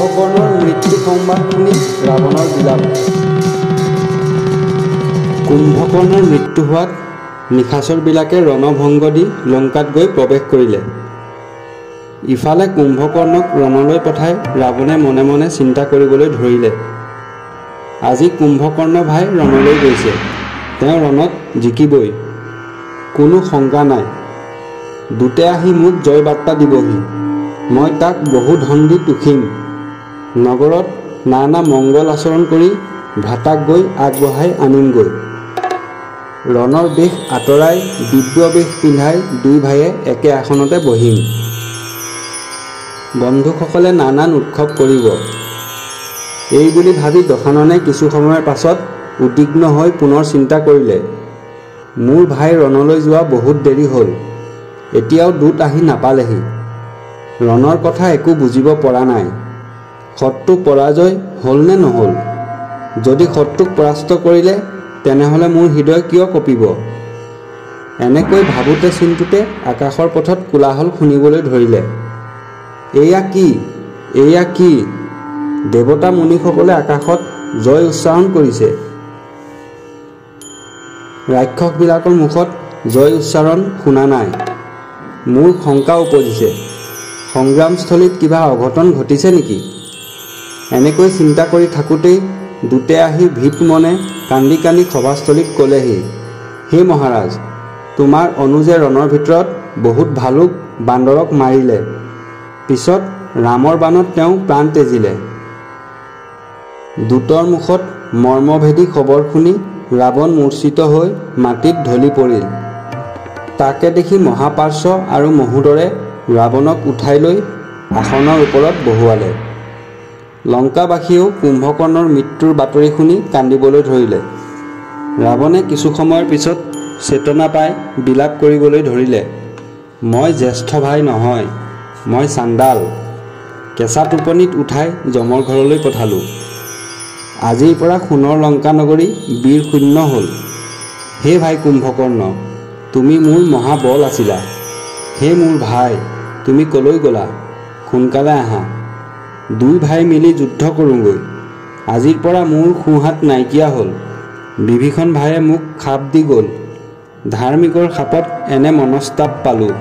কুম্ভকৰ্ণৰ মৃত্যু সংবাদ শুনি ৰাৱণৰ বিলাপ। কুম্ভকৰ্ণৰ মৃত্যু হোৱাত নিশাচৰবিলাকে ৰণভংগ দি লংকাত গৈ প্ৰৱেশ কৰিলে। ইফালে কুম্ভকৰ্ণক ৰণলৈ পঠাই ৰাৱণে মনে মনে চিন্তা কৰিবলৈ ধৰিলে। আজি কুম্ভকৰ্ণ ভাই ৰণলৈ গৈছে, তেওঁ ৰণত জিকিবই, কোনো শংকা নাই। দূতে আহি মোক জয় বাৰ্তা দিবহি, মই তাক বহু ধন দি তুখিম। নগৰত নানা মংগল আচৰণ কৰি ভ্ৰাতাক গৈ আগবঢ়াই আনিমগৈ। ৰণৰ বেশ আঁতৰাই দিব্য বেশ পিন্ধাই দুই ভাইয়ে একে আসনতে বহিম। বন্ধুসকলে নানান উৎসৱ কৰিব। এই বুলি ভাবি দশাননে কিছু সময়ৰ পাছত উদ্বিগ্ন হৈ পুনৰ চিন্তা কৰিলে, মোৰ ভাই ৰণলৈ যোৱা বহুত দেৰি হ'ল, এতিয়াও দূত আহি নাপালেহি। ৰণৰ কথা একো বুজিব পৰা নাই। শত্ৰু পৰাজয় হ'ল নে নহ'ল? যদি শত্ৰুক পৰাস্ত কৰিলে তেনেহ'লে মোৰ হৃদয় কিয় কঁপিব? এনেকৈ ভাবোঁতে চিন্তুতে আকাশৰ পথত কোলাহল শুনিবলৈ ধৰিলে। এয়া কি, এয়া কি? দেৱতা মুনিসকলে আকাশত জয় উচ্চাৰণ কৰিছে। ৰাক্ষসবিলাকৰ মুখত জয় উচ্চাৰণ শুনা নাই। মোৰ শংকা উপজিছে, সংগ্ৰামস্থলীত কিবা অঘটন ঘটিছে নেকি? এনেকৈ চিন্তা কৰি থাকোঁতেই দূতে আহি ভীত মনে কান্দি কান্দি সভাস্থলীত ক'লেহি, হে মহাৰাজ, তোমাৰ অনুজে ৰণৰ ভিতৰত বহুত ভালুক বান্দৰক মাৰিলে, পিছত ৰামৰ বাণত তেওঁ প্ৰাণ তেজিলে। দূতৰ মুখত মৰ্মভেদী খবৰ শুনি ৰাৱণ মূৰ্ছিত হৈ মাটিত ঢলি পৰিল। তাকে দেখি মহাপাৰ্শ্ব আৰু মহোদৰে ৰাৱণক উঠাই লৈ আসনৰ ওপৰত বহুৱালে। লংকাবাসীয়েও কুম্ভকৰ্ণৰ মৃত্যুৰ বাতৰি শুনি কান্দিবলৈ ধৰিলে। ৰাৱণে কিছু সময়ৰ পিছত চেতনা পাই বিলাপ কৰিবলৈ ধৰিলে, মই জ্যেষ্ঠ ভাই নহয়, মই চাণ্ডাল। কেঁচা টোপনিত উঠাই যমৰ ঘৰলৈ পঠালোঁ। আজিৰ পৰা সোণৰ লংকা নগৰী বীৰ শূন্য হ'ল। হে ভাই কুম্ভকৰ্ণ, তুমি মোৰ মহাবল আছিলা। হে মোৰ ভাই, তুমি ক'লৈ গ'লা? সোনকালে আহা, দুই ভাই মিলি যুদ্ধ কৰোঁগৈ। আজিৰ পৰা মোৰ সোঁহাত নাইকিয়া হ'ল। বিভীষণ ভাইয়ে মোক খাপ দি গ'ল, ধাৰ্মিকৰ খাপত এনে মনস্তাপ পালোঁ।